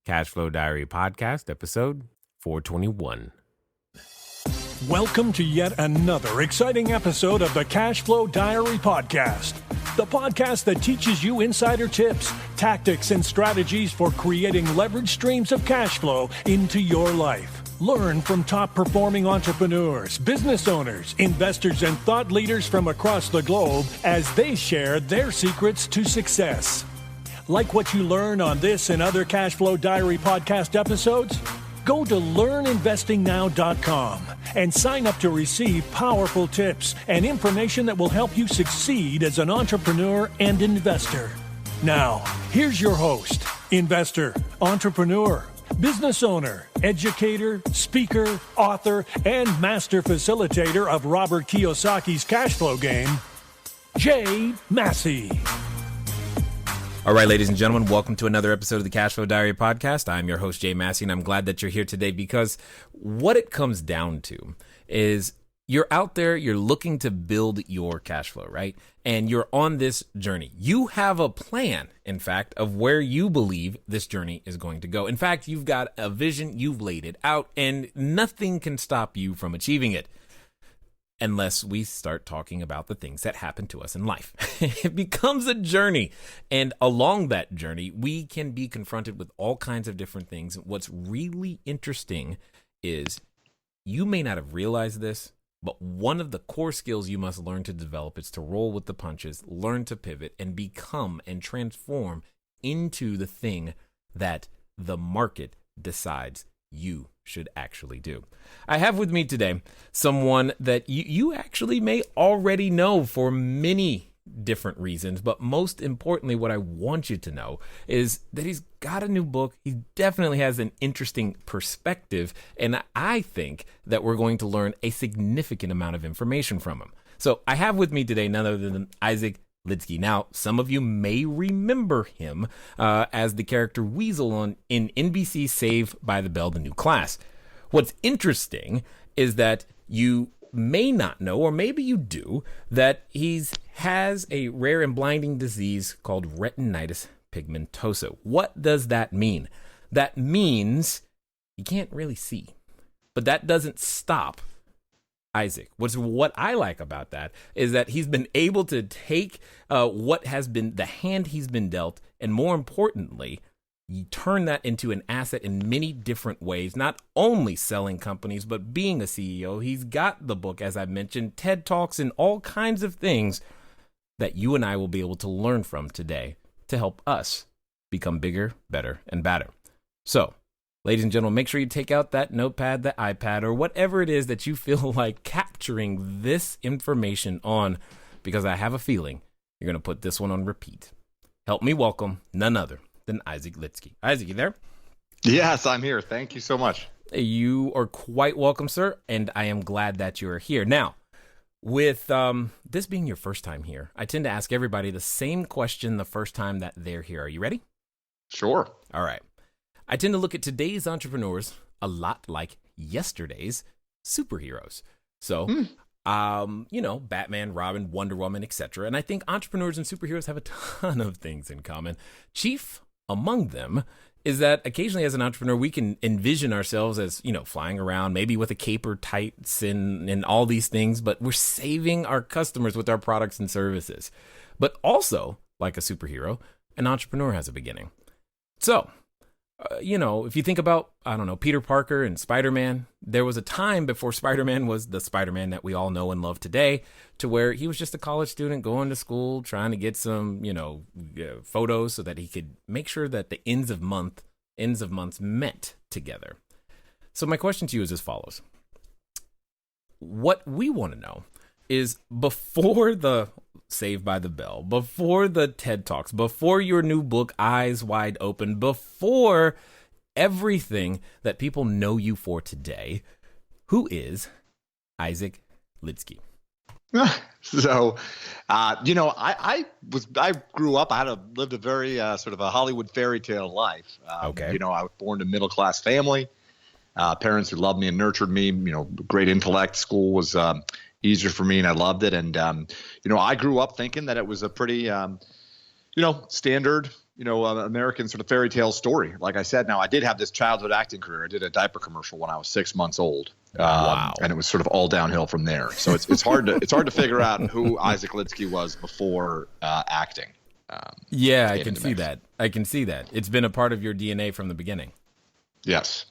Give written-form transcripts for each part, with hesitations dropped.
Cashflow Diary podcast, episode 421. Welcome to yet another exciting episode of the Cashflow Diary podcast, the podcast that teaches you insider tips, tactics, and strategies for creating leverage streams of cash flow into your life. Learn from top-performing entrepreneurs, business owners, investors, and thought leaders from across the globe as they share their secrets to success. Like what you learn on this and other Cashflow Diary podcast episodes? Go to learninvestingnow.com and sign up to receive powerful tips and information that will help you succeed as an entrepreneur and investor. Now, here's your host, investor, entrepreneur, business owner, educator, speaker, author, and master facilitator of Robert Kiyosaki's cash flow game, Jay Massey. All right, ladies and gentlemen, welcome to another episode of the Cashflow Diary podcast. I'm your host, Jay Massey, and I'm glad that you're here today because what it comes down to is you're out there, you're looking to build your cash flow, right? And you're on this journey. You have a plan, in fact, of where you believe this journey is going to go. In fact, you've got a vision, you've laid it out, and nothing can stop you from achieving it. Unless we start talking about the things that happen to us in life. It becomes a journey. And along that journey, we can be confronted with all kinds of different things. What's really interesting is you may not have realized this, but one of the core skills you must learn to develop is to roll with the punches, learn to pivot, and become and transform into the thing that the market decides you should actually do. I have with me today someone that you actually may already know for many different reasons, but most importantly, what I want you to know is that he's got a new book. He definitely has an interesting perspective, and I think that we're going to learn a significant amount of information from him. So I have with me today none other than Isaac Lidsky. Now, some of you may remember him as the character Weasel in NBC's Saved by the Bell, the new class. What's interesting is that you may not know, or maybe you do, that he has a rare and blinding disease called retinitis pigmentosa. What does that mean? That means you can't really see, but that doesn't stop Isaac. What I like about that is that he's been able to take what has been the hand he's been dealt, and more importantly, you turn that into an asset in many different ways, not only selling companies, but being a CEO. He's got the book, as I mentioned, TED Talks, and all kinds of things that you and I will be able to learn from today to help us become bigger, better, and badder. So, ladies and gentlemen, make sure you take out that notepad, the iPad, or whatever it is that you feel like capturing this information on, because I have a feeling you're going to put this one on repeat. Help me welcome none other than Isaac Lidsky. Isaac, you there? Yes, I'm here. Thank you so much. You are quite welcome, sir, and I am glad that you are here. Now, with this being your first time here, I tend to ask everybody the same question the first time that they're here. Are you ready? Sure. All right. I tend to look at today's entrepreneurs a lot like yesterday's superheroes. So, Batman, Robin, Wonder Woman, etc. And I think entrepreneurs and superheroes have a ton of things in common. Chief among them is that occasionally as an entrepreneur, we can envision ourselves as, flying around, maybe with a cape or tights and all these things, but we're saving our customers with our products and services. But also, like a superhero, an entrepreneur has a beginning. So, if you think about, Peter Parker and Spider-Man, there was a time before Spider-Man was the Spider-Man that we all know and love today, to where he was just a college student going to school, trying to get some, photos so that he could make sure that the ends of months met together. So my question to you is as follows. What we want to know is, before the Saved by the Bell, before the TED Talks, before your new book, Eyes Wide Open, before everything that people know you for today, who is Isaac Lidsky? So, I grew up. Lived a very sort of a Hollywood fairy tale life. Okay. I was born in a middle class family. Parents who loved me and nurtured me. Great intellect. School was easier for me, and I loved it. And I grew up thinking that it was a pretty standard, American sort of fairy tale story. Like I said, now I did have this childhood acting career. I did a diaper commercial when I was 6 months old. Wow. And it was sort of all downhill from there. So it's hard to figure out who Isaac Lidsky was before acting. Yeah, I can see that. I can see that. It's been a part of your DNA from the beginning. Yes.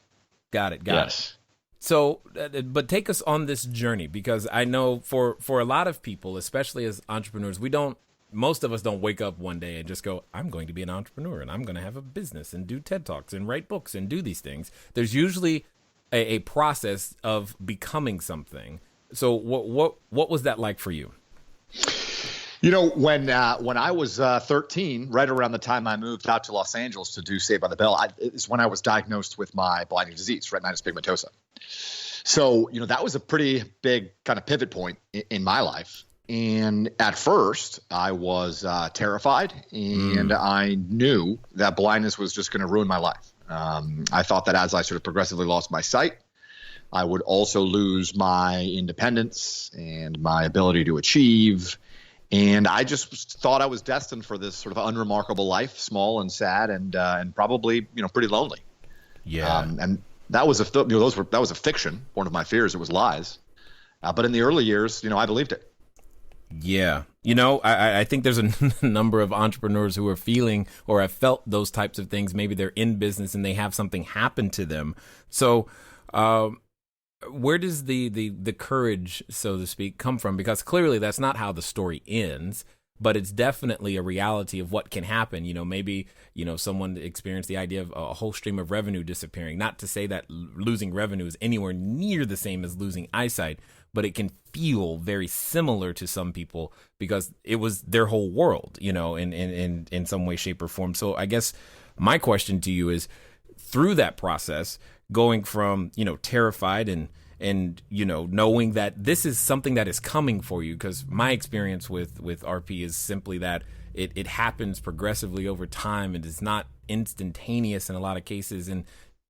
Got it. So, but take us on this journey, because I know for a lot of people, especially as entrepreneurs, most of us don't wake up one day and just go, I'm going to be an entrepreneur and I'm going to have a business and do TED Talks and write books and do these things. There's usually a process of becoming something. So what was that like for you? When I was 13, right around the time I moved out to Los Angeles to do Saved by the Bell, is when I was diagnosed with my blinding disease, retinitis pigmentosa. So, that was a pretty big kind of pivot point in my life. And at first, I was terrified, and I knew that blindness was just going to ruin my life. I thought that as I sort of progressively lost my sight, I would also lose my independence and my ability to achieve. And I just thought I was destined for this sort of unremarkable life, small and sad, and probably pretty lonely. Yeah. And that was that was a fiction. One of my fears. It was lies. But in the early years, I believed it. Yeah. I think there's a number of entrepreneurs who are feeling or have felt those types of things. Maybe they're in business and they have something happen to them. So, where does the courage, so to speak, come from? Because clearly that's not how the story ends, but it's definitely a reality of what can happen. Maybe, someone experienced the idea of a whole stream of revenue disappearing. Not to say that losing revenue is anywhere near the same as losing eyesight, but it can feel very similar to some people because it was their whole world, in some way, shape, or form. So I guess my question to you is, through that process, going from, terrified and knowing that this is something that is coming for you, because my experience with RP is simply that it happens progressively over time and it's not instantaneous in a lot of cases. And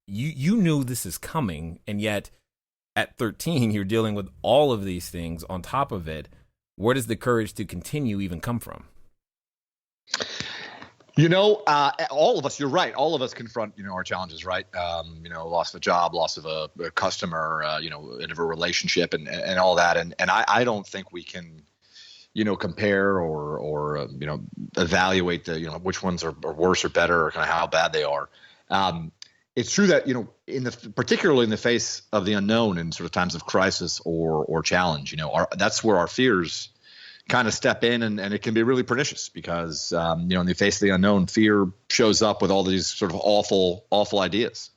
you knew this is coming, and yet at 13, you're dealing with all of these things on top of it. Where does the courage to continue even come from? All of us, you're right. All of us confront, our challenges, right? Loss of a job, loss of a customer, end of a relationship and all that. And I don't think we can, compare or evaluate which ones are worse or better or kind of how bad they are. It's true that, particularly in the face of the unknown and sort of times of crisis or challenge, that's where our fears kind of step in, and it can be really pernicious because, in the face of the unknown, fear shows up with all these sort of awful ideas.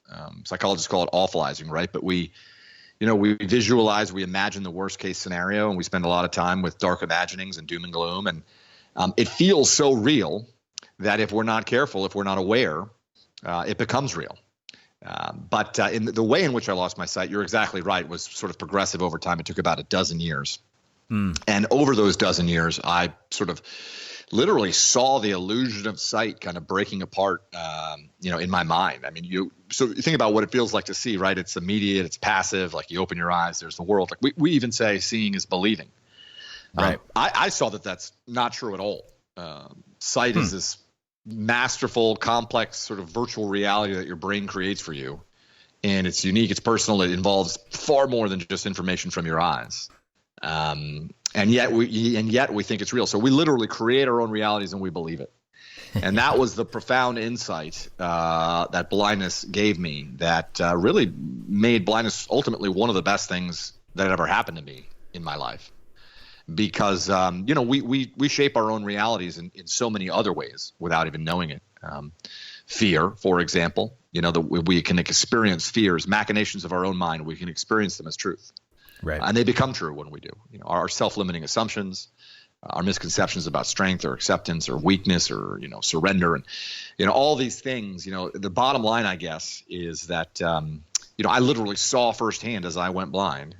Psychologists call it awfulizing, right? But we visualize, we imagine the worst case scenario, and we spend a lot of time with dark imaginings and doom and gloom. And it feels so real that if we're not careful, if we're not aware, it becomes real. But in the way in which I lost my sight, you're exactly right, was sort of progressive over time. It took about a dozen years. And over those dozen years, I sort of literally saw the illusion of sight kind of breaking apart, in my mind. I mean, so you think about what it feels like to see, right? It's immediate, it's passive, like you open your eyes, there's the world. Like we even say seeing is believing. Right. I saw that that's not true at all. Sight is this masterful, complex sort of virtual reality that your brain creates for you. And it's unique, it's personal, it involves far more than just information from your eyes. And yet we think it's real. So we literally create our own realities and we believe it. And that was the profound insight that blindness gave me that really made blindness ultimately one of the best things that ever happened to me in my life. Because, we shape our own realities in so many other ways without even knowing it. Fear, for example, we can experience fears, machinations of our own mind. We can experience them as truth. Right. And they become true when we do. Our self-limiting assumptions, our misconceptions about strength or acceptance or weakness or, surrender and, all these things, the bottom line, I guess, is that, I literally saw firsthand as I went blind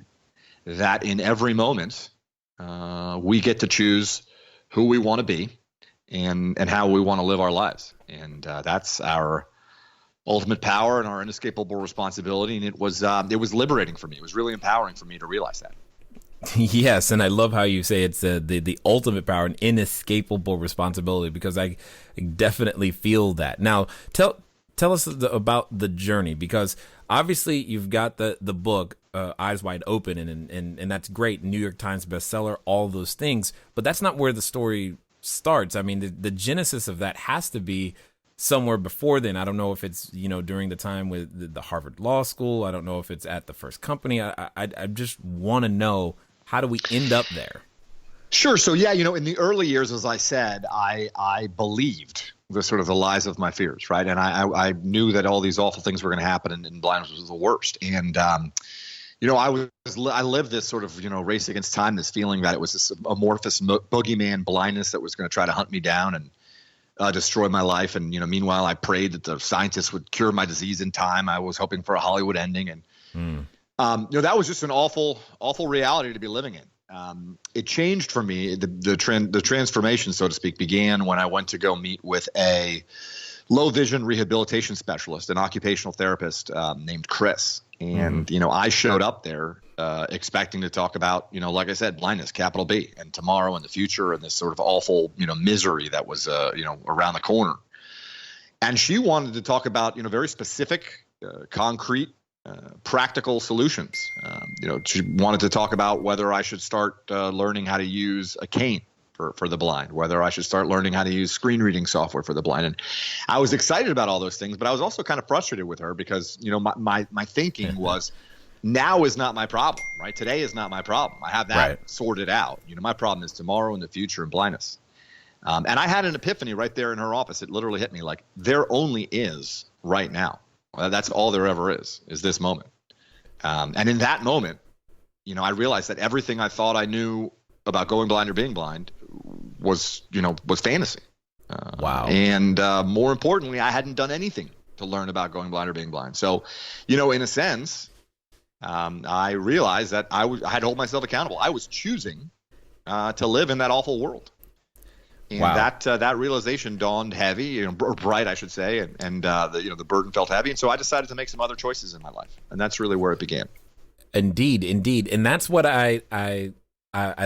that in every moment we get to choose who we want to be and how we want to live our lives. And that's our ultimate power and our inescapable responsibility. And it was liberating for me. It was really empowering for me to realize that. Yes, and I love how you say it's the ultimate power, an inescapable responsibility, because I definitely feel that. Now, tell us about the journey, because obviously you've got the book Eyes Wide Open, and that's great, New York Times bestseller, all those things, but that's not where the story starts. I mean, the genesis of that has to be somewhere before then. I don't know if it's, during the time with the Harvard Law School. I don't know if it's at the first company. I just want to know, how do we end up there? Sure. So yeah, in the early years, as I said, I believed the sort of the lies of my fears, right? And I knew that all these awful things were going to happen, and blindness was the worst. And I lived this sort of race against time, this feeling that it was this amorphous boogeyman blindness that was going to try to hunt me down and destroy my life. And meanwhile, I prayed that the scientists would cure my disease in time. I was hoping for a Hollywood ending, and that was just an awful reality to be living in. It changed for me. The transformation, so to speak, began when I went to go meet with a low vision rehabilitation specialist, an occupational therapist named Chris. And, I showed up there expecting to talk about, like I said, blindness, capital B, and tomorrow and the future, and this sort of awful, misery that was, around the corner. And she wanted to talk about, very specific, concrete, practical solutions. She wanted to talk about whether I should start learning how to use a cane for the blind, whether I should start learning how to use screen reading software for the blind. And I was excited about all those things, but I was also kind of frustrated with her because, my thinking was, now is not my problem, right? Today is not my problem. I have that sorted out. My problem is tomorrow and the future and blindness. And I had an epiphany right there in her office. It literally hit me like, there only is right now. Well, that's all there ever is this moment. And in that moment, I realized that everything I thought I knew about going blind or being blind was fantasy. Wow. And more importantly, I hadn't done anything to learn about going blind or being blind. So, in a sense, I realized that I had to hold myself accountable. I was choosing to live in that awful world. And that realization dawned heavy, or bright, I should say, and the burden felt heavy. And so I decided to make some other choices in my life, and that's really where it began. Indeed, and that's what I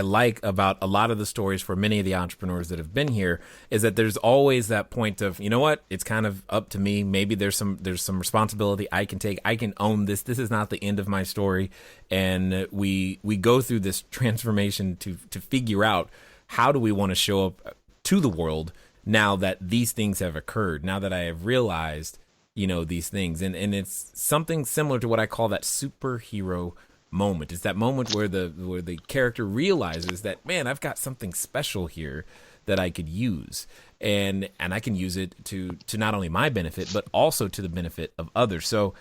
like about a lot of the stories for many of the entrepreneurs that have been here, is that there's always that point of, it's kind of up to me. Maybe there's some responsibility I can take. I can own this. This is not the end of my story. And we go through this transformation to figure out, how do we want to show up to the world now that these things have occurred, now that I have realized, these things. And it's something similar to what I call that superhero moment. It's that moment where the character realizes that, man, I've got something special here that I could use, and I can use it to not only my benefit, but also to the benefit of others. So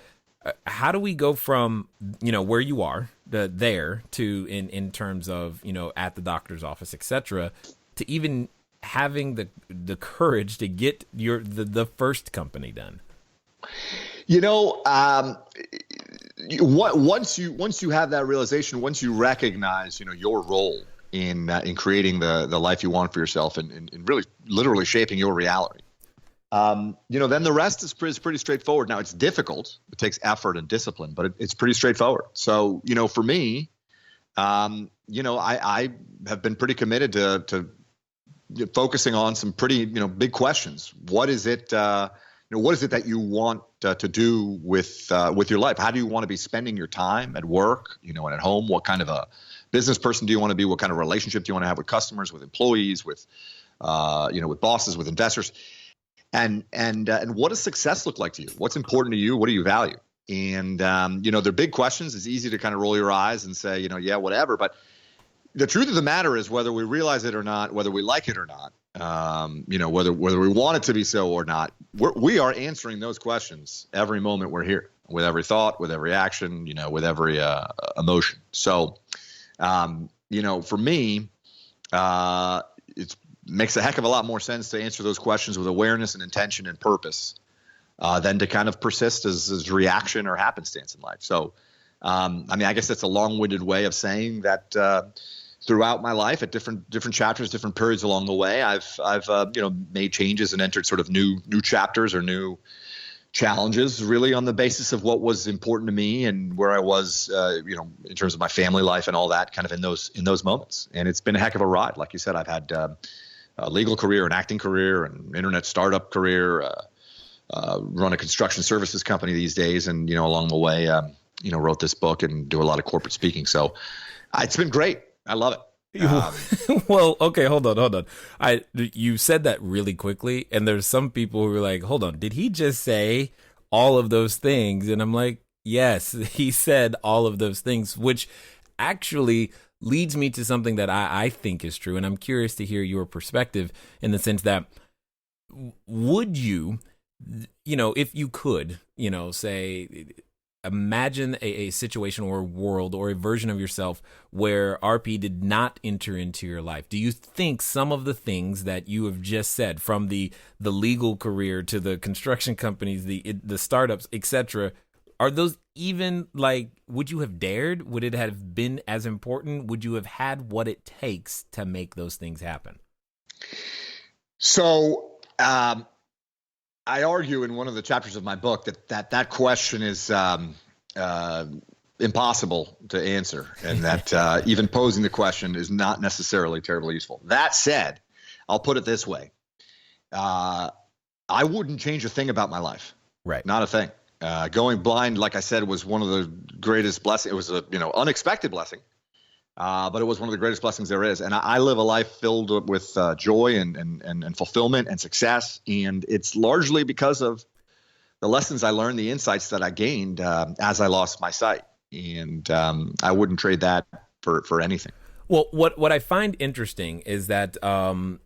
how do we go from, where you are there to in terms of, at the doctor's office, etc., to even having the courage to get the first company done? Once you have that realization, once you recognize, your role in creating the life you want for yourself, and really literally shaping your reality, then the rest is pretty straightforward. Now, it's difficult. It takes effort and discipline, but it's pretty straightforward. So, for me, I have been pretty committed to focusing on some pretty, big questions. What is it? What is it that you want to do with your life? How do you want to be spending your time at work, and at home? What kind of a business person do you want to be? What kind of relationship do you want to have with customers, with employees, with bosses, with investors? And what does success look like to you? What's important to you? What do you value? And they're big questions. It's easy to kind of roll your eyes and say, yeah, whatever. But the truth of the matter is, whether we realize it or not, whether we like it or not, whether we want it to be so or not, we are answering those questions every moment we're here, with every thought, with every action, with every emotion. So, for me, it makes a heck of a lot more sense to answer those questions with awareness and intention and purpose than to kind of persist as reaction or happenstance in life. So, I guess that's a long-winded way of saying that throughout my life, at different chapters, different periods along the way, I've made changes and entered sort of new chapters or new challenges really on the basis of what was important to me and where I was, in terms of my family life and all that kind of in those moments. And it's been a heck of a ride. Like you said, I've had a legal career, an acting career, an internet startup career, run a construction services company these days. And, along the way, wrote this book and do a lot of corporate speaking. So it's been great. I love it. Well, okay, hold on. You said that really quickly, and there's some people who are like, hold on, did he just say all of those things? And I'm like, yes, he said all of those things, which actually leads me to something that I think is true, and I'm curious to hear your perspective in the sense that would you, if you could, say, imagine a situation or a world or a version of yourself where RP did not enter into your life. Do you think some of the things that you have just said, from the legal career to the construction companies, the startups, etc., are those even would you have dared? Would it have been as important? Would you have had what it takes to make those things happen? So, I argue in one of the chapters of my book that question is impossible to answer, and that even posing the question is not necessarily terribly useful. That said, I'll put it this way. I wouldn't change a thing about my life. Right. Not a thing. Going blind, like I said, was one of the greatest blessings. It was a unexpected blessing. But it was one of the greatest blessings there is. And I live a life filled with joy and fulfillment and success. And it's largely because of the lessons I learned, the insights that I gained as I lost my sight. And I wouldn't trade that for anything. Well, what I find interesting is that I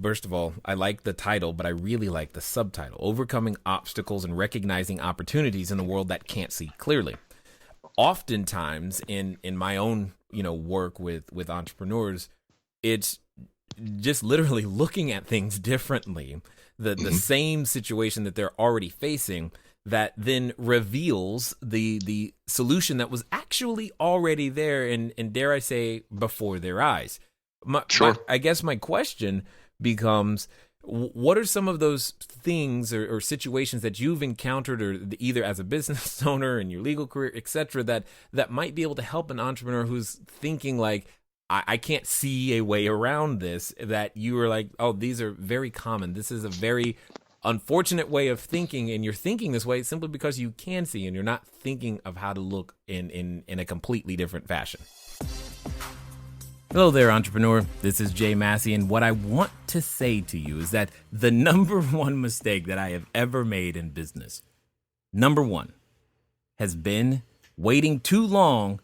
first of all, I like the title, but I really like the subtitle: Overcoming Obstacles and Recognizing Opportunities in a World That Can't See Clearly. Oftentimes in my own, work with entrepreneurs, it's just literally looking at things differently, the same situation that they're already facing, that then reveals the solution that was actually already there and dare I say, before their eyes. I guess my question becomes, what are some of those things or situations that you've encountered, or either as a business owner in your legal career, et cetera, that might be able to help an entrepreneur who's thinking like, I can't see a way around this, that you are like, oh, these are very common. This is a very unfortunate way of thinking, and you're thinking this way simply because you can see, and you're not thinking of how to look in a completely different fashion. Hello there, entrepreneur. This is Jay Massey, and what I want to say to you is that the number one mistake that I have ever made in business, number one, has been waiting too long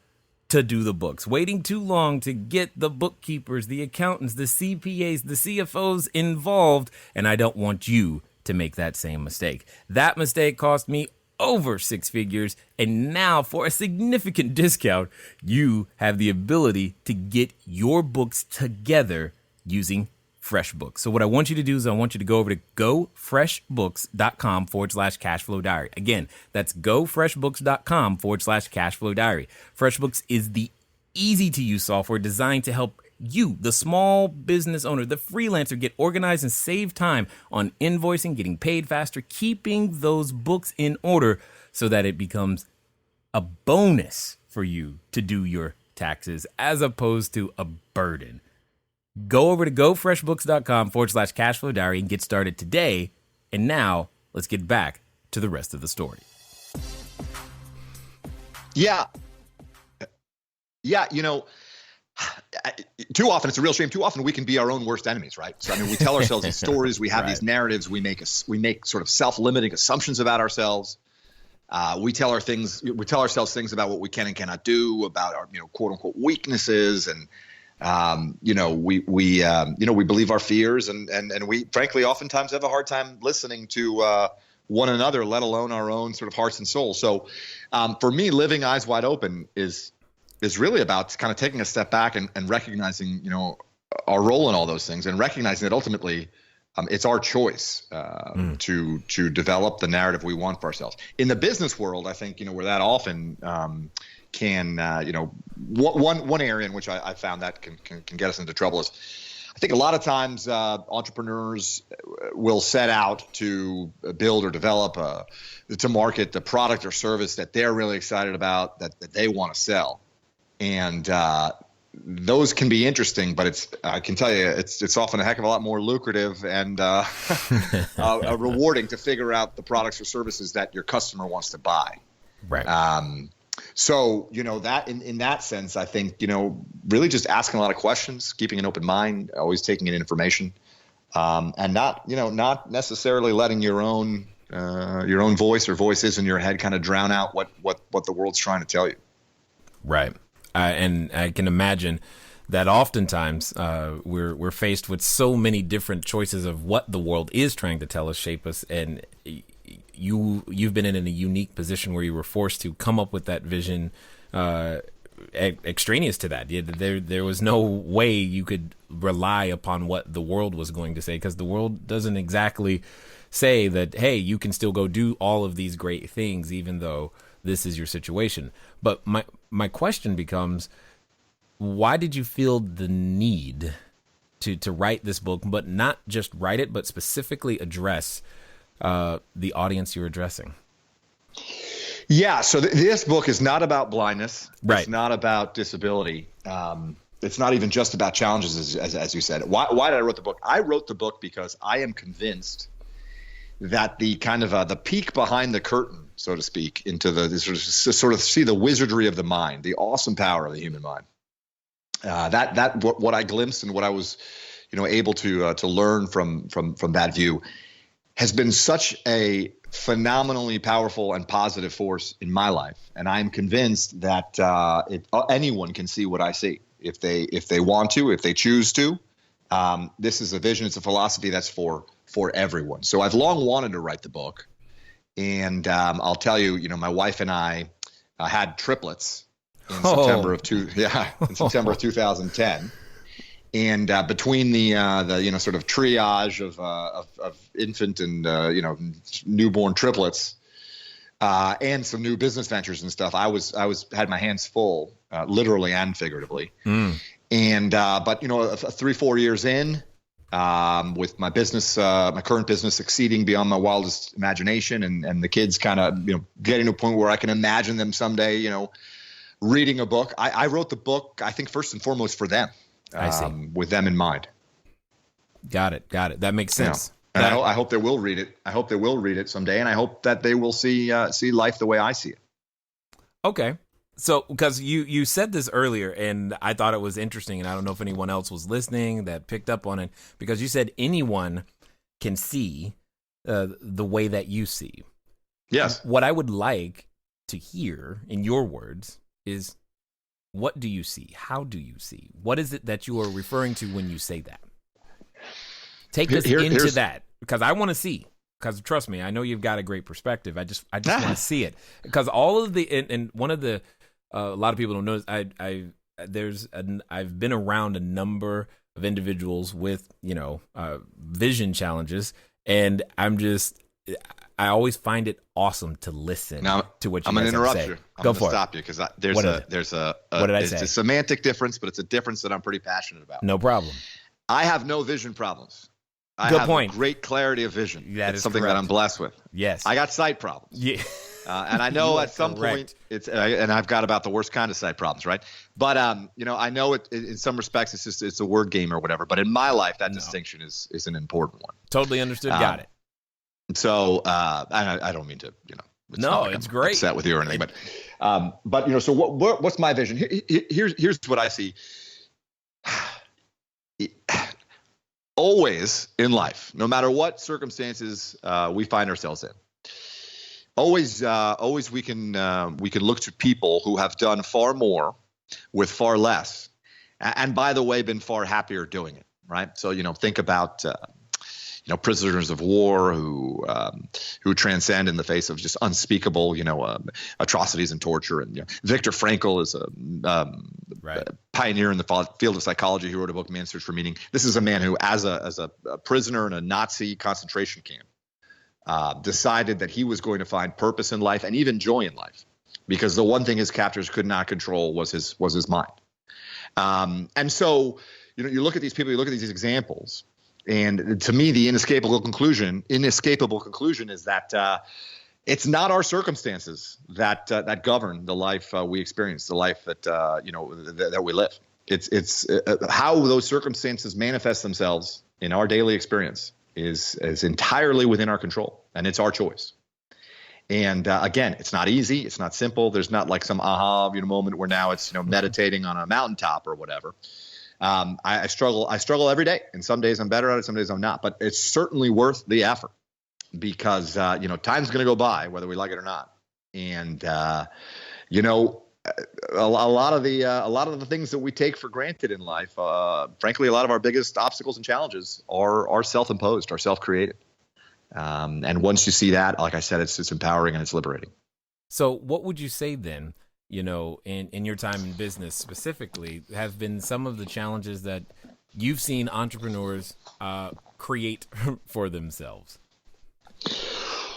to do the books, waiting too long to get the bookkeepers, the accountants, the CPAs, the CFOs involved, and I don't want you to make that same mistake. That mistake cost me over 6 figures, and now for a significant discount, you have the ability to get your books together using FreshBooks. So what I want you to do is I want you to go over to gofreshbooks.com/cashflow diary. Again, that's gofreshbooks.com/cashflow diary. FreshBooks is the easy to use software designed to help you, the small business owner, the freelancer, get organized and save time on invoicing, getting paid faster, keeping those books in order so that it becomes a bonus for you to do your taxes as opposed to a burden. Go over to gofreshbooks.com/cashflow diary and get started today. And now let's get back to the rest of the story. Yeah. Too often, it's a real shame. Too often we can be our own worst enemies, right? So, we tell ourselves these stories, we have Right. these narratives, we make sort of self-limiting assumptions about ourselves. We tell ourselves things about what we can and cannot do, about our, quote unquote weaknesses. And, we believe our fears and we frankly oftentimes have a hard time listening to, one another, let alone our own sort of hearts and souls. So, for me, living eyes wide open is really about kind of taking a step back and recognizing, our role in all those things, and recognizing that ultimately it's our choice to develop the narrative we want for ourselves. In the business world, I think, where that often can, one area in which I found that can get us into trouble is I think a lot of times entrepreneurs will set out to build or develop to market the product or service that they're really excited about, that they want to sell. And those can be interesting, but I can tell you, it's often a heck of a lot more lucrative and rewarding to figure out the products or services that your customer wants to buy. Right. So, that in that sense, I think, really just asking a lot of questions, keeping an open mind, always taking in information, and not necessarily letting your own voice or voices in your head kind of drown out what the world's trying to tell you. Right. And I can imagine that oftentimes we're faced with so many different choices of what the world is trying to tell us, shape us, and you've been in a unique position where you were forced to come up with that vision extraneous to that. There was no way you could rely upon what the world was going to say, because the world doesn't exactly say that, hey, you can still go do all of these great things even though this is your situation. But my question becomes, why did you feel the need to write this book, but not just write it, but specifically address the audience you're addressing? Yeah, so this book is not about blindness. Right. It's not about disability. It's not even just about challenges, as you said. Why did I write the book? I wrote the book because I am convinced that the kind of the peek behind the curtain, so to speak, into the sort of see the wizardry of the mind, the awesome power of the human mind. What I glimpsed and what I was, able to learn from that view has been such a phenomenally powerful and positive force in my life, and I'm convinced that anyone can see what I see if they want to, if they choose to. This is a vision; it's a philosophy that's for everyone. So I've long wanted to write the book, and I'll tell you, my wife and I had triplets in September of 2010. And between the sort of triage of infant and newborn triplets and some new business ventures and stuff, I had my hands full, literally and figuratively. And but 3-4 years in, with my business, my current business exceeding beyond my wildest imagination, and the kids kind of getting to a point where I can imagine them someday reading a book. I wrote the book, I think, first and foremost for them. I see. With them in mind. Got it. That makes sense. And I hope they will read it. I hope they will read it someday, and I hope that they will see life the way I see it. Okay. So, because you said this earlier, and I thought it was interesting, and I don't know if anyone else was listening that picked up on it, because you said anyone can see the way that you see. Yes. What I would like to hear in your words is, what do you see? How do you see? What is it that you are referring to when you say that? Take us into that, because I want to see. Because trust me, I know you've got a great perspective. I just want to see it. Because all of the and one of the a lot of people don't notice. I've been around a number of individuals with vision challenges, and I always find it awesome to listen to what you guys have to say. I'm going to interrupt you. I'm going to stop you, because there's a semantic difference, but it's a difference that I'm pretty passionate about. No problem. I have no vision problems. I Good have point. Great clarity of vision. That is something correct. that I'm blessed with. Yes. I got sight problems. Yeah. And I know at some point and I've got about the worst kind of sight problems, right? But I know it in some respects it's a word game or whatever. But in my life, that distinction is an important one. Totally understood. Got it. So I don't mean to, it's great. Upset with you or anything, but so what's my vision? Here's what I see. Always in life, no matter what circumstances we find ourselves in, always we can look to people who have done far more with far less, and by the way, been far happier doing it. Right. So think about prisoners of war who transcend in the face of just unspeakable atrocities and torture. And Viktor Frankl is a pioneer in the field of psychology. He wrote a book, Man's Search for Meaning. This is a man who, as a prisoner in a Nazi concentration camp, decided that he was going to find purpose in life and even joy in life, because the one thing his captors could not control was his mind. And so you look at these people, you look at these examples, and to me, the inescapable conclusion is that it's not our circumstances that govern the life we experience, the life that we live. It's how those circumstances manifest themselves in our daily experience is entirely within our control, and it's our choice. And again, it's not easy. It's not simple. There's not like some aha moment where now it's meditating on a mountaintop or whatever. I struggle every day, and some days I'm better at it, some days I'm not. But it's certainly worth the effort because time's going to go by whether we like it or not. And a lot of the things that we take for granted in life, frankly, a lot of our biggest obstacles and challenges are self-imposed, are self-created. And once you see that, like I said, it's empowering and it's liberating. So what would you say then, in your time in business specifically, have been some of the challenges that you've seen entrepreneurs create for themselves?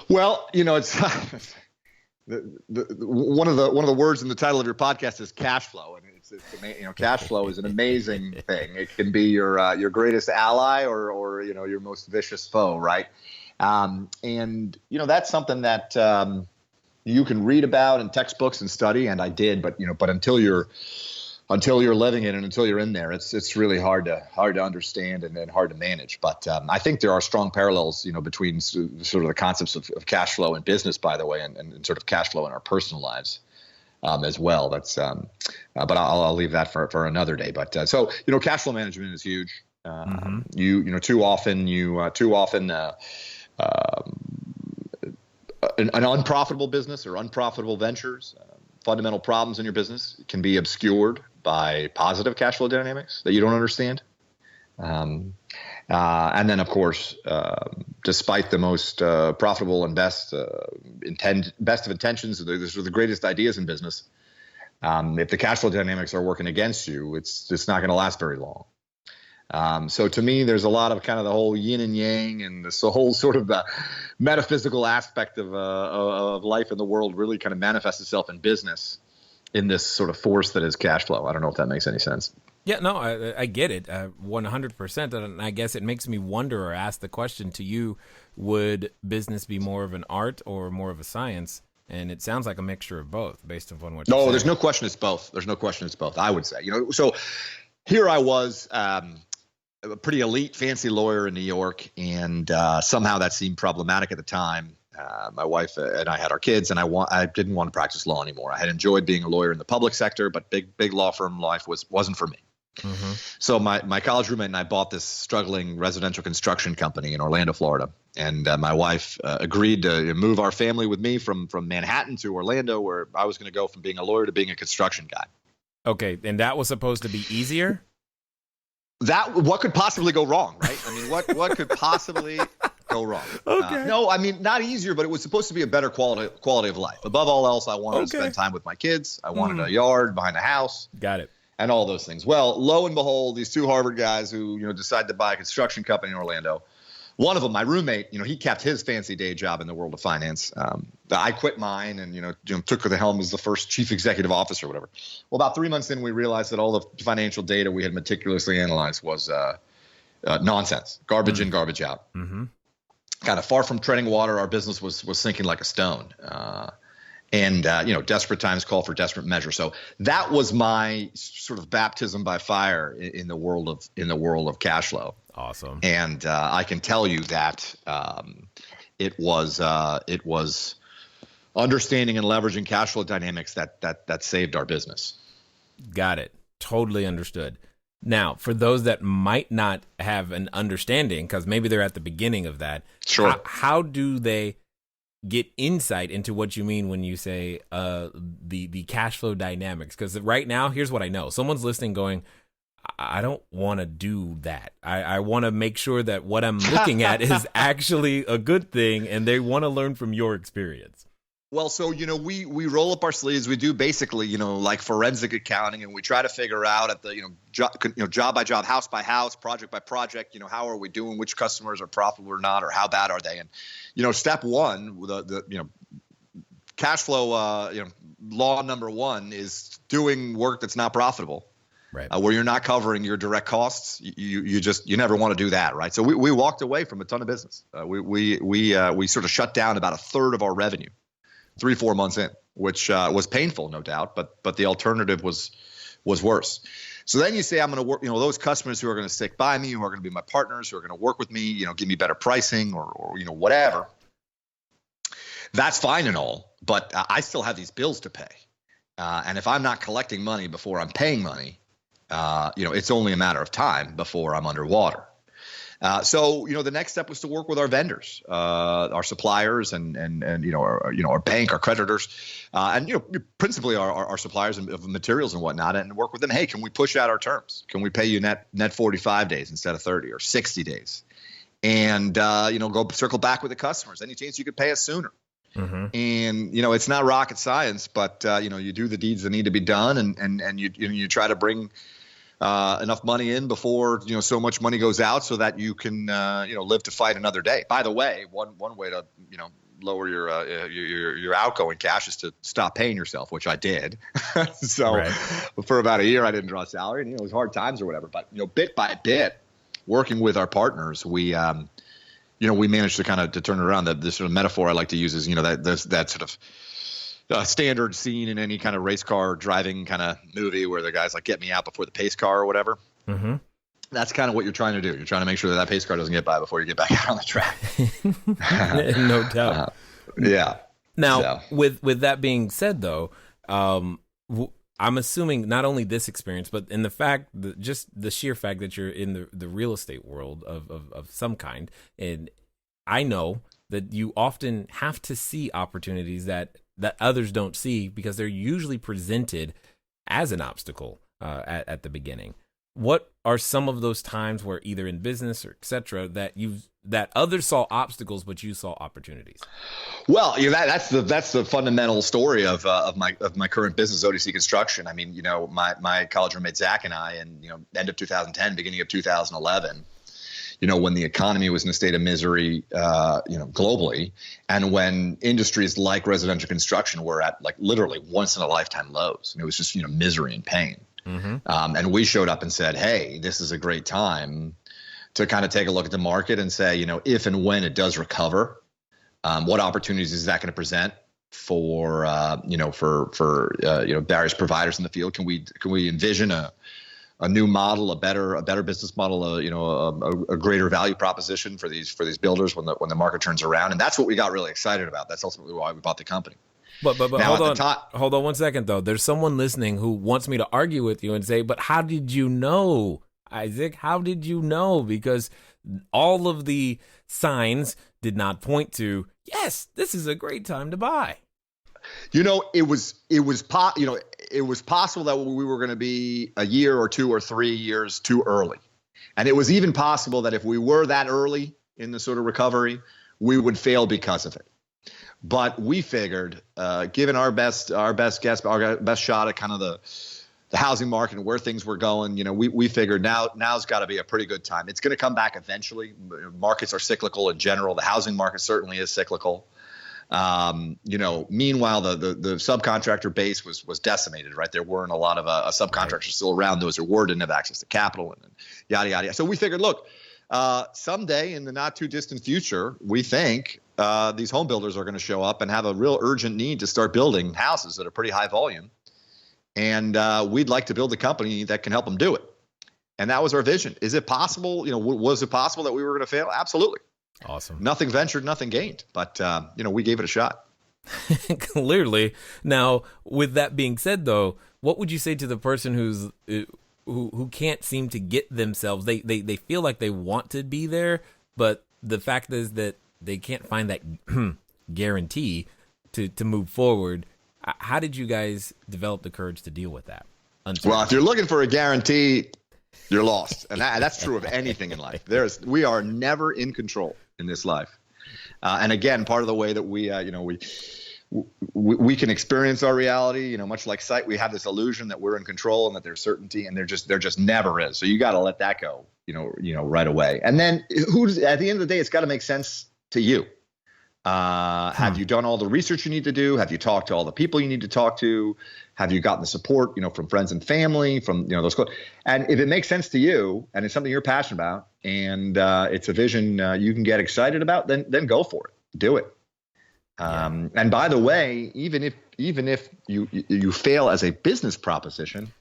Well, it's one of the words in the title of your podcast is cash flow, and cash flow is an amazing thing. It can be your greatest ally or your most vicious foe, right? And that's something that you can read about in textbooks and study, and I did, but until you're living it and until you're in there, it's really hard to understand and then hard to manage. But I think there are strong parallels, between sort of the concepts of cash flow in business, by the way, and sort of cash flow in our personal lives as well. That's but I'll leave that for another day. But so cash flow management is huge. Too often. An unprofitable business or unprofitable ventures, fundamental problems in your business can be obscured by positive cash flow dynamics that you don't understand. And then, of course, despite the most profitable and best of intentions, the greatest ideas in business, if the cash flow dynamics are working against you, it's not going to last very long. So to me, there's a lot of kind of the whole yin and yang and this whole sort of metaphysical aspect of life in the world really kind of manifests itself in business in this sort of force that is cash flow. I don't know if that makes any sense. Yeah, no, I get it 100%. And I guess it makes me wonder or ask the question to you, would business be more of an art or more of a science? And it sounds like a mixture of both based upon what you're saying. There's no question it's both. I would say, so here I was, a pretty elite, fancy lawyer in New York, and somehow that seemed problematic at the time. My wife and I had our kids, and I didn't want to practice law anymore. I had enjoyed being a lawyer in the public sector, but big law firm life wasn't for me. Mm-hmm. So my college roommate and I bought this struggling residential construction company in Orlando, Florida, and my wife agreed to move our family with me from Manhattan to Orlando, where I was going to go from being a lawyer to being a construction guy. Okay, and that was supposed to be easier? What could possibly go wrong, right? I mean, what could possibly go wrong? Okay. No, I mean, not easier, but it was supposed to be a better quality of life. Above all else, I wanted to spend time with my kids. I wanted a yard behind a house. Got it. And all those things. Well, lo and behold, these two Harvard guys who decided to buy a construction company in Orlando. One of them, my roommate, he kept his fancy day job in the world of finance. I quit mine and, took the helm as the first chief executive officer or whatever. Well, about 3 months in, we realized that all the financial data we had meticulously analyzed was nonsense, garbage in, garbage out. Mm-hmm. Kind of far from treading water, our business was sinking like a stone. And desperate times call for desperate measure. So that was my sort of baptism by fire in the world of cash flow. Awesome. And I can tell you that it was understanding and leveraging cash flow dynamics that saved our business. Got it. Totally understood. Now, for those that might not have an understanding, because maybe they're at the beginning of that, sure. How do they get insight into what you mean when you say the cash flow dynamics? Because right now, here's what I know. Someone's listening going, I don't want to do that. I want to make sure that what I'm looking at is actually a good thing, and they want to learn from your experience. Well, so, we roll up our sleeves. We do basically, like forensic accounting, and we try to figure out at the, job by job, house by house, project by project, how are we doing? Which customers are profitable or not, or how bad are they? And, step one, the cash flow, law number one is doing work that's not profitable. right. where you're not covering your direct costs. You never want to do that, right? So we walked away from a ton of business. We sort of shut down about a third of our revenue 3-4 months in, which was painful, no doubt, but the alternative was worse. So then you say, I'm going to work, those customers who are going to stick by me, who are going to be my partners, who are going to work with me, give me better pricing or whatever. That's fine and all, but I still have these bills to pay. And if I'm not collecting money before I'm paying money, it's only a matter of time before I'm underwater. So the next step was to work with our vendors, our suppliers, and our bank, our creditors, and principally our suppliers of materials and whatnot, and work with them. Hey, can we push out our terms? Can we pay you net 45 days instead of 30 or 60 days? And go circle back with the customers. Any chance you could pay us sooner? Mm-hmm. And it's not rocket science, but you do the deeds that need to be done, and you try to bring enough money in before so much money goes out so that you can live to fight another day. By the way, one way to lower your outgoing cash is to stop paying yourself, which I did. So right. For about a year I didn't draw salary, and it was hard times or whatever. But bit by bit, working with our partners, we managed to kind of turn it around. The sort of metaphor I like to use is that sort of standard scene in any kind of race car driving kind of movie where the guy's like, get me out before the pace car or whatever. Mm-hmm. That's kind of what you're trying to do. You're trying to make sure that pace car doesn't get by before you get back out on the track. No doubt. Yeah. Now, with that being said, though, I'm assuming not only this experience, but in the fact that just the sheer fact that you're in the real estate world of some kind. And I know that you often have to see opportunities that others don't see because they're usually presented as an obstacle at the beginning. What are some of those times where either in business or et cetera that others saw obstacles but you saw opportunities? Well, that's the fundamental story of my current business, ODC Construction. I mean, my college roommate Zach and I, and end of 2010, beginning of 2011. When the economy was in a state of misery, globally, and when industries like residential construction were at like literally once in a lifetime lows, and it was just, misery and pain. Mm-hmm. And we showed up and said, hey, this is a great time to kind of take a look at the market and say, if and when it does recover, what opportunities is that going to present for various providers in the field? Can we envision a new model, a better business model, a greater value proposition for these builders when the market turns around? And that's what we got really excited about. That's ultimately why we bought the company. But now, hold on 1 second though. There's someone listening who wants me to argue with you and say, but how did you know, Isaac? How did you know? Because all of the signs did not point to, yes, this is a great time to buy. It was possible that we were going to be a year or 2 or 3 years too early. And it was even possible that if we were that early in the sort of recovery, we would fail because of it. But we figured, given our best guess, our best shot at kind of the housing market and where things were going, we figured now's got to be a pretty good time. It's going to come back eventually. Markets are cyclical in general. The housing market certainly is cyclical. Meanwhile, the subcontractor base was decimated, right? There weren't a lot of subcontractors still around. Those who were didn't have access to capital and yada, yada, yada. So we figured, look, someday in the not too distant future, we think these home builders are going to show up and have a real urgent need to start building houses at a pretty high volume. And we'd like to build a company that can help them do it. And that was our vision. Is it possible? Was it possible that we were going to fail? Absolutely. Awesome. Nothing ventured, nothing gained. But, we gave it a shot. Clearly. Now, with that being said, though, what would you say to the person who can't seem to get themselves? They feel like they want to be there, but the fact is that they can't find that guarantee to move forward. How did you guys develop the courage to deal with that? Well, if you're looking for a guarantee, you're lost. And that's true of anything in life. We are never in control in this life. And again, part of the way that we can experience our reality, much like sight, we have this illusion that we're in control and that there's certainty, and there just never is. So you got to let that go, right away. And then at the end of the day, it's got to make sense to you. Have you done all the research you need to do? Have you talked to all the people you need to talk to? Have you gotten the support, from friends and family, from, those close? And if it makes sense to you and it's something you're passionate about and it's a vision you can get excited about, then go for it. Do it. And by the way, even if you fail as a business proposition,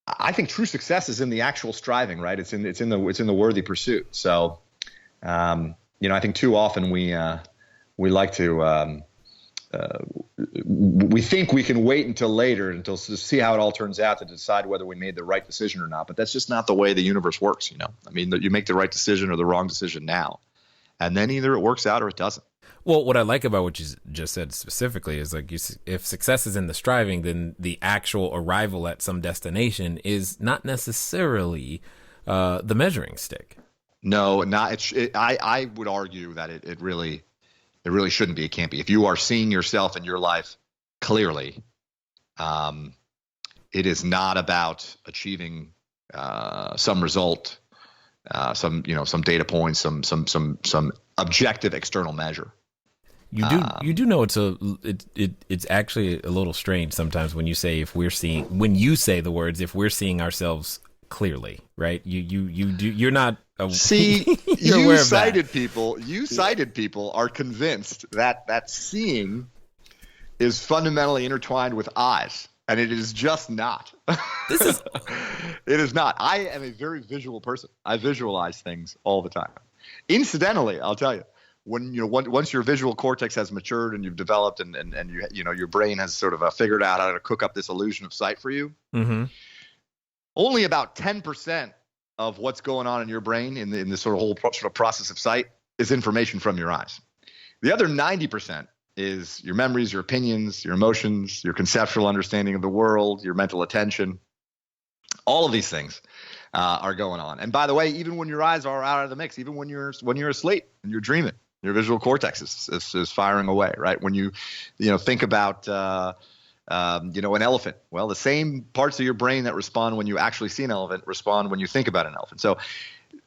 I think true success is in the actual striving, right? It's in the worthy pursuit. So, I think too often we like to we think we can wait until later to see how it all turns out to decide whether we made the right decision or not. But that's just not the way the universe works. I mean, you make the right decision or the wrong decision now, and then either it works out or it doesn't. Well, what I like about what you just said specifically is like, if success is in the striving, then the actual arrival at some destination is not necessarily the measuring stick. No, not. I would argue that it really shouldn't be. It can't be. If you are seeing yourself in your life clearly, it is not about achieving some result, some data points, some objective external measure. You do know it's actually a little strange sometimes when you say when you say the words if we're seeing ourselves clearly, right? You're not see you're you aware of sighted that. sighted people are convinced that seeing is fundamentally intertwined with eyes, and it is just not. It is not. I am a very visual person. I visualize things all the time. Incidentally, I'll tell you, when once your visual cortex has matured and you've developed and your brain has sort of figured out how to cook up this illusion of sight for you, only about 10% of what's going on in your brain in this sort of process of sight is information from your eyes. The other 90% is your memories, your opinions, your emotions, your conceptual understanding of the world, your mental attention. All of these things are going on. And by the way, even when your eyes are out of the mix, even when you're asleep and you're dreaming, your visual cortex is firing away, right? When you think about an elephant, well, the same parts of your brain that respond when you actually see an elephant respond when you think about an elephant. So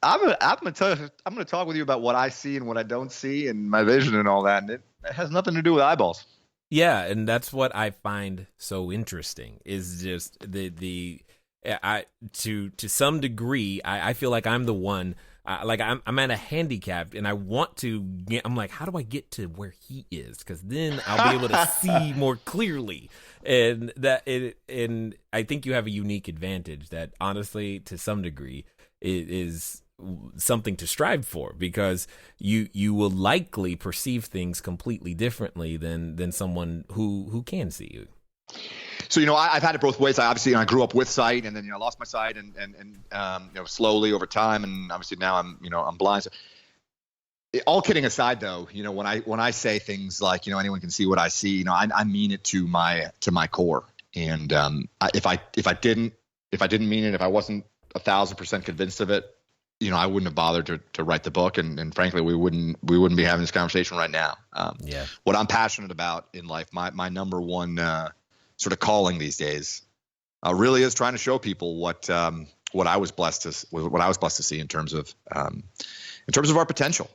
I'm going to talk with you about what I see and what I don't see and my vision and all that, and it has nothing to do with eyeballs. Yeah, and that's what I find so interesting is just to some degree, I feel like I'm the one. I'm at a handicap, and I want to get. I'm like, how do I get to where he is? Because then I'll be able to see more clearly, and I think you have a unique advantage that, honestly, to some degree, is something to strive for, because you will likely perceive things completely differently than someone who can see you. So, I've had it both ways. I grew up with sight, and then, I lost my sight and slowly over time. And obviously now I'm blind. So, all kidding aside though, when I say things like, anyone can see what I see, I mean it to my core. And if I didn't mean it, if I wasn't 1,000% convinced of it, I wouldn't have bothered to write the book. And frankly, we wouldn't be having this conversation right now. What I'm passionate about in life, my number one sort of calling these days really is trying to show people what I was blessed to see in terms of our potential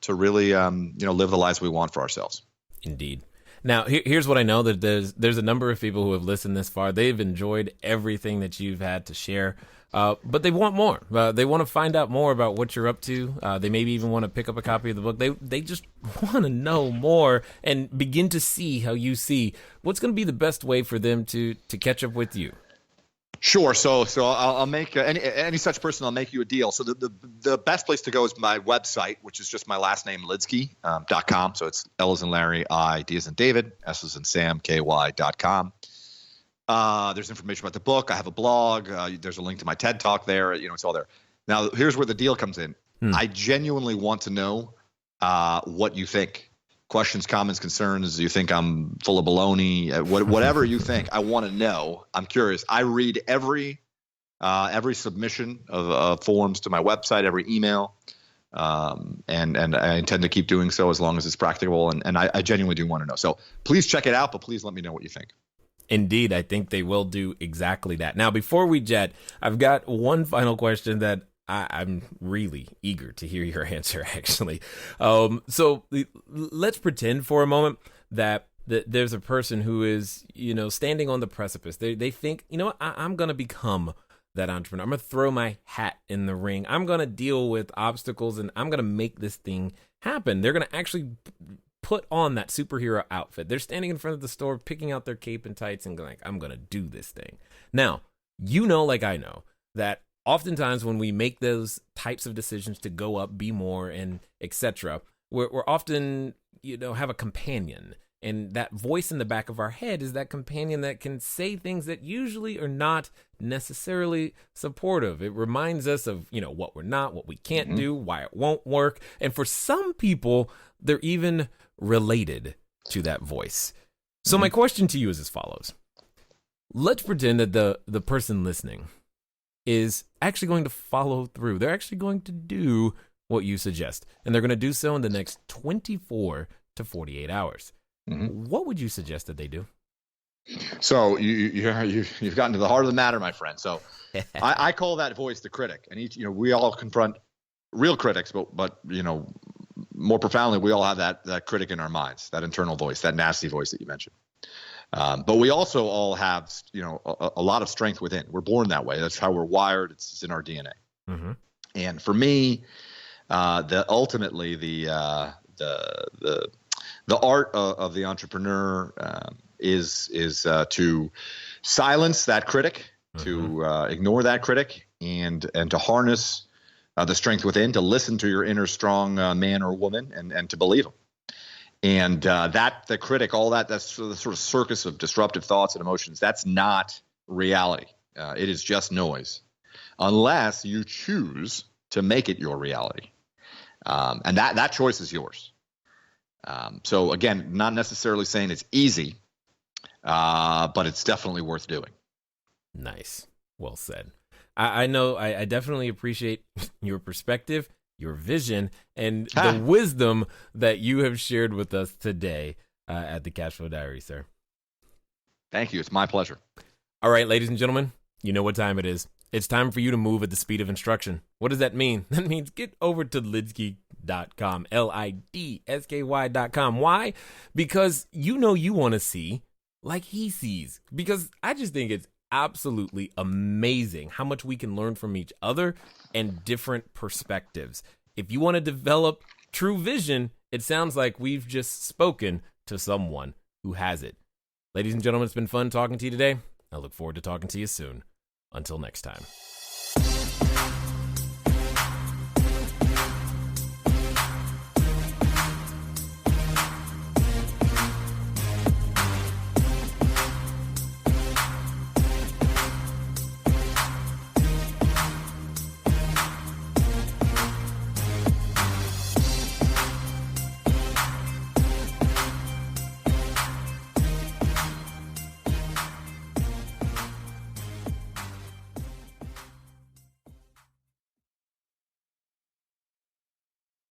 to really live the lives we want for ourselves. Indeed. Now, here's what I know, that there's a number of people who have listened this far. They've enjoyed everything that you've had to share, but they want more. They want to find out more about what you're up to. They maybe even want to pick up a copy of the book. They just want to know more and begin to see how you see. What's going to be the best way for them to catch up with you? Sure. So I'll make any such person. I'll make you a deal. So the best place to go is my website, which is just my last name, Lidsky.com. So it's L as in Larry, I, D as in David, S as in Sam, KY.com. There's information about the book. I have a blog. There's a link to my TED Talk there. It's all there. Now, here's where the deal comes in. I genuinely want to know what you think. Questions, comments, concerns. Do you think I'm full of baloney? Whatever you think, I want to know. I'm curious. I read every submission of forms to my website, every email, and I intend to keep doing so as long as it's practicable. And I genuinely do want to know. So please check it out, but please let me know what you think. Indeed, I think they will do exactly that. Now, before we jet, I've got one final question that I'm really eager to hear your answer, actually. So let's pretend for a moment that there's a person who is, standing on the precipice. They think, I'm going to become that entrepreneur. I'm going to throw my hat in the ring. I'm going to deal with obstacles and I'm going to make this thing happen. They're going to actually put on that superhero outfit. They're standing in front of the store, picking out their cape and tights and going, I'm going to do this thing. Now, like I know, that oftentimes when we make those types of decisions to go up, be more, and etc., we're often, have a companion. And that voice in the back of our head is that companion that can say things that usually are not necessarily supportive. It reminds us of, what we're not, what we can't do, why it won't work. And for some people, they're even related to that voice. So my question to you is as follows. Let's pretend that the person listening is actually going to follow through. They're actually going to do what you suggest. And they're going to do so in the next 24 to 48 hours. What would you suggest that they do? So you've gotten to the heart of the matter, my friend. So I call that voice the critic, and we all confront real critics, but more profoundly, we all have that critic in our minds, that internal voice, that nasty voice that you mentioned. But we also all have a lot of strength within. We're born that way. That's how we're wired. It's in our DNA. And for me, ultimately the art of the entrepreneur is to silence that critic, to ignore that critic, and to harness the strength within, to listen to your inner strong man or woman, and to believe them. And the critic, all that's the sort of circus of disruptive thoughts and emotions. That's not reality. It is just noise, unless you choose to make it your reality. And that choice is yours. So again, not necessarily saying it's easy, but it's definitely worth doing. Nice. Well said. I know I definitely appreciate your perspective, your vision, and the wisdom that you have shared with us today at the Cashflow Diary, sir. Thank you. It's my pleasure. All right, ladies and gentlemen, you know what time it is. It's time for you to move at the speed of instruction. What does that mean? That means get over to Lidsky.com, Lidsky.com. Why? Because you want to see like he sees. Because I just think it's absolutely amazing how much we can learn from each other and different perspectives. If you want to develop true vision, it sounds like we've just spoken to someone who has it. Ladies and gentlemen, it's been fun talking to you today. I look forward to talking to you soon. Until next time.